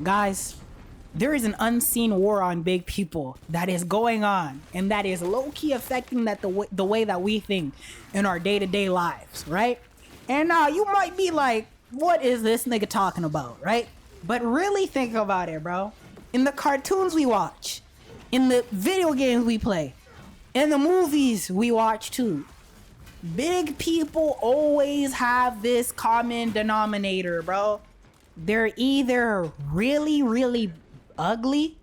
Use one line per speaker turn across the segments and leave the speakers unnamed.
Guys, there is an unseen war on big people that is going on, and that is low-key affecting the way that we think in our day-to-day lives, right? And now you might be like, what is this nigga talking about, right? But really think about it, bro. In the cartoons we watch, in the video games we play, in the movies we watch too, big people always have this common denominator, bro. They're either really, really ugly.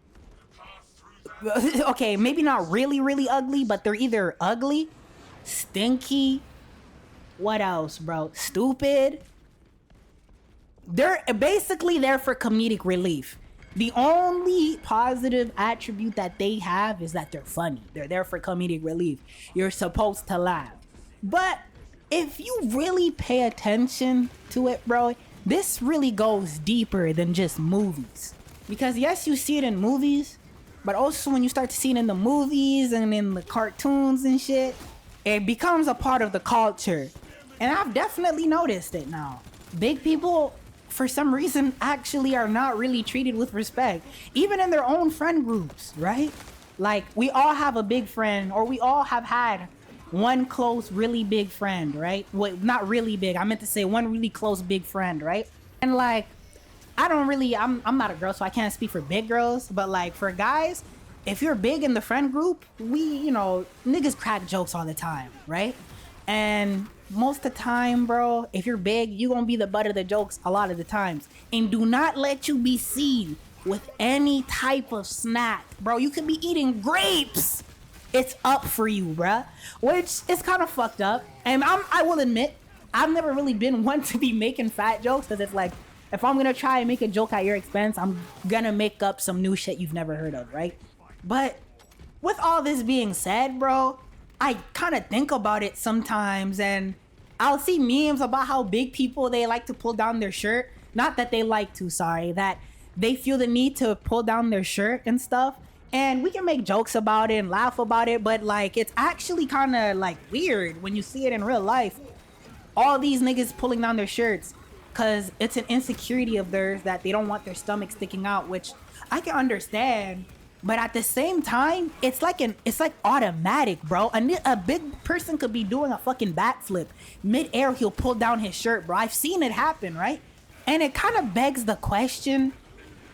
Okay, maybe not really, really ugly, but they're either ugly, stinky. What else, bro? Stupid. They're basically there for comedic relief. The only positive attribute that they have is that they're funny. They're there for comedic relief. You're supposed to laugh. But if you really pay attention to it, bro, this really goes deeper than just movies. Because yes, you see it in movies, but also when you start to see it in the movies and in the cartoons and shit, it becomes a part of the culture. And I've definitely noticed it now. Big people, for some reason, actually are not really treated with respect, even in their own friend groups, right? Like, we all have a big friend, or we all have had one close, really big friend, right? Well, not really big. I meant to say one really close, big friend, right? And like, I'm not a girl, so I can't speak for big girls, but like for guys, if you're big in the friend group, niggas crack jokes all the time, right? And most of the time, bro, if you're big, you gonna be the butt of the jokes a lot of the times. And do not let you be seen with any type of snack, bro. You could be eating grapes. It's up for you, bruh. Which is kind of fucked up. And I will admit, I've never really been one to be making fat jokes, because it's like, if I'm gonna try and make a joke at your expense, I'm gonna make up some new shit you've never heard of, right? But with all this being said, bro, I kind of think about it sometimes, and I'll see memes about how big people, they like to pull down their shirt. Not that they like to, sorry, that they feel the need to pull down their shirt and stuff. And we can make jokes about it and laugh about it, but like, it's actually kind of like weird when you see it in real life. All these niggas pulling down their shirts because it's an insecurity of theirs that they don't want their stomach sticking out, which I can understand. But at the same time, it's like automatic, bro. A big person could be doing a fucking backflip. Mid-air, he'll pull down his shirt, bro. I've seen it happen, right? And it kind of begs the question,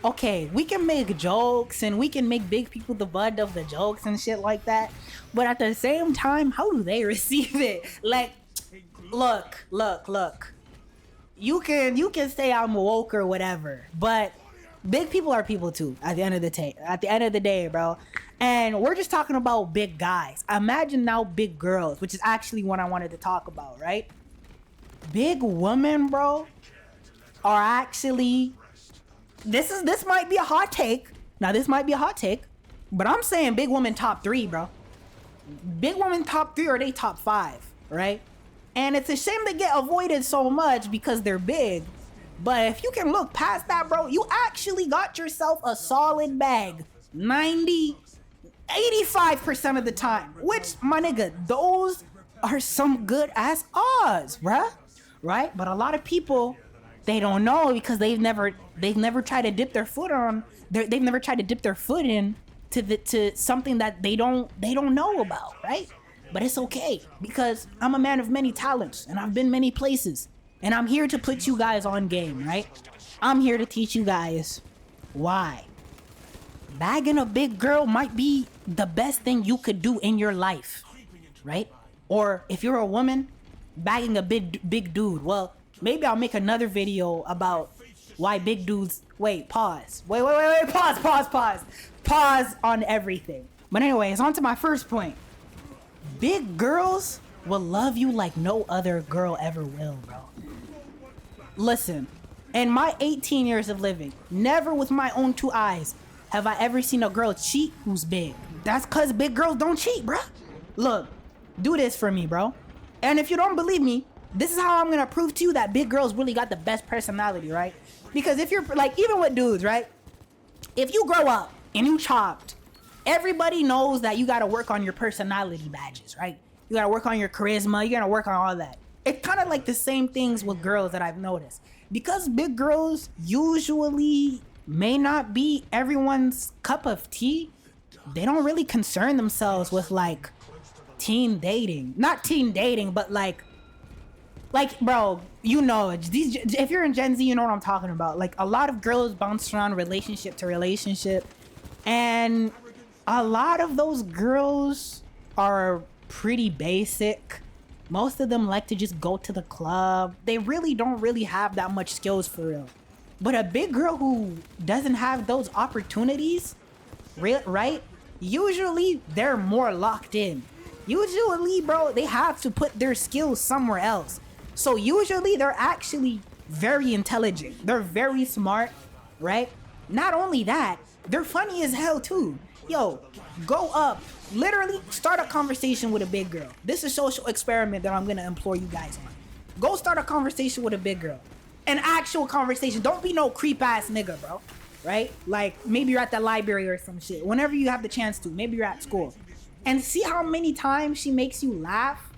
okay, we can make jokes and we can make big people the butt of the jokes and shit like that. But at the same time, how do they receive it? Like, look. You can say I'm woke or whatever, but big people are people too. At the end of the day, bro. And we're just talking about big guys. Imagine now big girls, which is actually what I wanted to talk about, right? Big women, bro, are actually. This might be a hot take. Now this might be a hot take, but I'm saying big women top 3, bro. Big women top 3 or they top 5, right? And it's a shame they get avoided so much because they're big. But if you can look past that, bro, you actually got yourself a solid bag. 85% of the time. Which, my nigga, those are some good ass odds, bruh. Right? But a lot of people, they don't know because they've never tried to dip their foot they've never tried to dip their foot in to something that they don't know about, right? But it's okay, because I'm a man of many talents and I've been many places, and I'm here to put you guys on game, right? I'm here to teach you guys why bagging a big girl might be the best thing you could do in your life, right? Or if you're a woman, bagging a big dude. Well, maybe I'll make another video about why big dudes. Wait, pause. Wait. Pause on everything. But anyways, on to my first point. Big girls will love you like no other girl ever will, bro. Listen, in my 18 years of living, never with my own 2 eyes have I ever seen a girl cheat who's big. That's cause big girls don't cheat, bro. Look, do this for me, bro. And if you don't believe me, this is how I'm gonna prove to you that big girls really got the best personality, right? Because if you're like, even with dudes, right? If you grow up and you chopped, everybody knows that you gotta work on your personality badges, right? You gotta work on your charisma, you gotta work on all that. It's kind of like the same things with girls that I've noticed. Because big girls usually may not be everyone's cup of tea. They don't really concern themselves with like teen dating. Not teen dating, but like bro, you know, these, if you're in Gen Z, you know what I'm talking about. Like a lot of girls bounce around relationship to relationship, and a lot of those girls are pretty basic. Most of them like to just go to the club. They really don't really have that much skills for real. But a big girl who doesn't have those opportunities, right? Usually they're more locked in. Usually, bro, they have to put their skills somewhere else. So usually they're actually very intelligent. They're very smart, right? Not only that, they're funny as hell too. Yo, go up, literally start a conversation with a big girl. This is a social experiment that I'm gonna implore you guys on. Go start a conversation with a big girl. An actual conversation. Don't be no creep ass nigga, bro. Right? Like maybe you're at the library or some shit. Whenever you have the chance to, maybe you're at school. And see how many times she makes you laugh,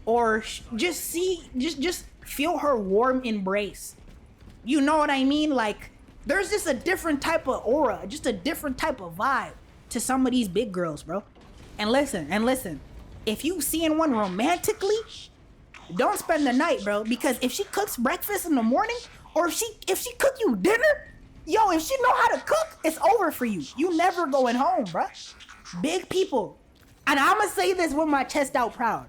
or just feel her warm embrace. You know what I mean? Like there's just a different type of aura, just a different type of vibe to some of these big girls, bro. And listen, if you seeing one romantically, don't spend the night, bro, because if she cooks breakfast in the morning, or if she cook you dinner, yo, if she know how to cook, it's over for you. You never going home, bro. Big people. And I'm gonna say this with my chest out proud.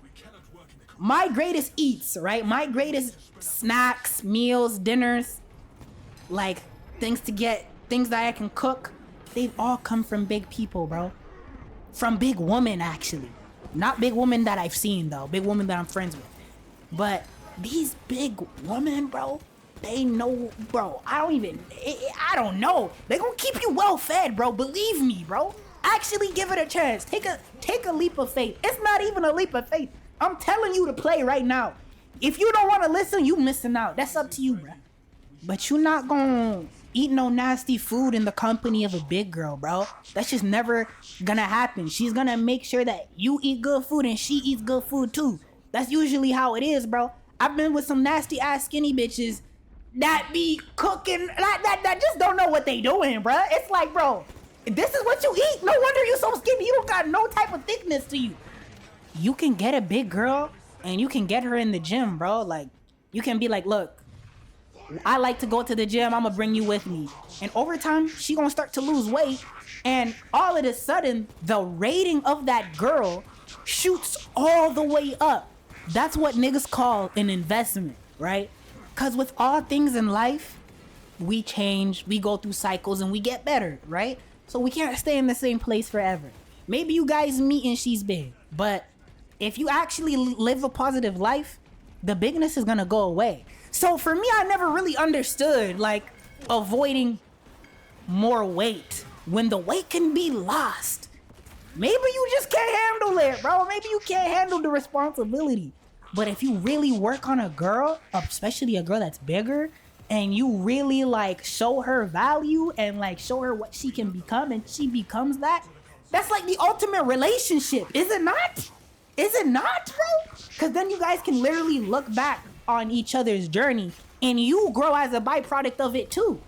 My greatest eats, right? My greatest snacks, meals, dinners, like things that I can cook, they've all come from big people, bro. From big women, actually. Not big women that I've seen, though. Big women that I'm friends with. But these big women, bro, they know, bro. I don't know. They gonna keep you well fed, bro. Believe me, bro. Actually give it a chance. Take a leap of faith. It's not even a leap of faith. I'm telling you to play right now. If you don't want to listen, you missing out. That's up to you, bro. But you're not gonna eat no nasty food in the company of a big girl, bro. That's just never gonna happen. She's gonna make sure that you eat good food and she eats good food too. That's usually how it is, bro. I've been with some nasty ass skinny bitches that be cooking that just don't know what they doing, bro. It's like, bro, this is what you eat. No wonder you so skinny. You don't got no type of thickness to you. You can get a big girl and you can get her in the gym, bro. Like, you can be like, look, I like to go to the gym. I'm gonna bring you with me. And over time, she gonna start to lose weight. And all of a sudden, the rating of that girl shoots all the way up. That's what niggas call an investment, right? Because with all things in life, we change, we go through cycles, and we get better, right? So we can't stay in the same place forever. Maybe you guys meet and she's big, but if you actually live a positive life, the bigness is gonna go away. So for me, I never really understood like avoiding more weight when the weight can be lost. Maybe you just can't handle it, bro. Maybe you can't handle the responsibility. But if you really work on a girl, especially a girl that's bigger, and you really like show her value and like show her what she can become, and she becomes that, that's like the ultimate relationship, is it not? Is it not, bro? Because then you guys can literally look back on each other's journey and you grow as a byproduct of it too.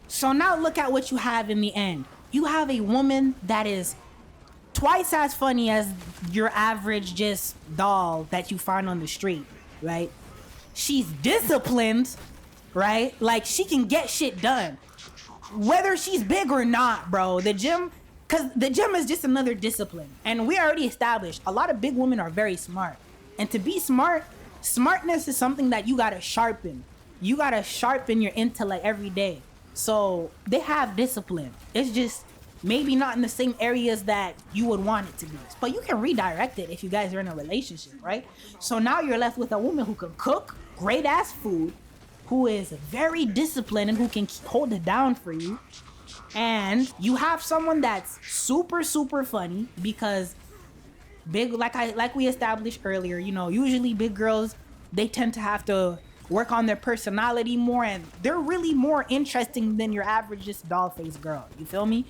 So now look at what you have in the end. You have a woman that is twice as funny as your average just doll that you find on the street, right? She's disciplined, right? Like she can get shit done. Whether she's big or not, bro. The gym is just another discipline. And we already established a lot of big women are very smart. And to be smart, smartness is something that you gotta sharpen. You gotta sharpen your intellect every day. So they have discipline. It's just maybe not in the same areas that you would want it to be. But you can redirect it if you guys are in a relationship, right? So now you're left with a woman who can cook great ass food, who is very disciplined and who can hold it down for you. And you have someone that's super, super funny because big, like we established earlier, you know, usually big girls, they tend to have to work on their personality more, and they're really more interesting than your average just doll-faced girl. You feel me?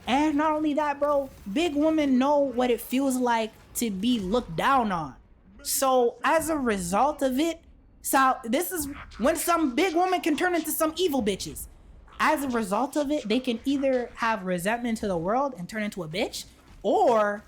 And not only that, bro, big women know what it feels like to be looked down on. So as a result of it, so this is when some big woman can turn into some evil bitches. as a result of it, they can either have resentment to the world and turn into a bitch, or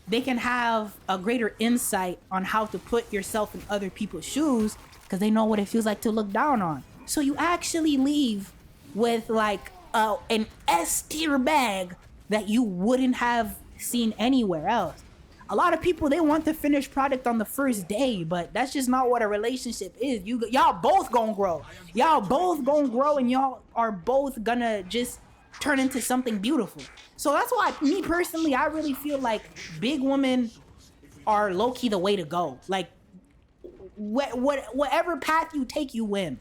they can have a greater insight on how to put yourself in other people's shoes because they know what it feels like to look down on. So you actually leave with like an S tier bag that you wouldn't have seen anywhere else. A lot of people, they want the finished product on the first day, but that's just not what a relationship is. Y'all both gonna grow. Y'all both gonna grow, and y'all are both gonna just turn into something beautiful. So that's why, me personally, I really feel like big women are low key the way to go. Like, whatever path you take, you win.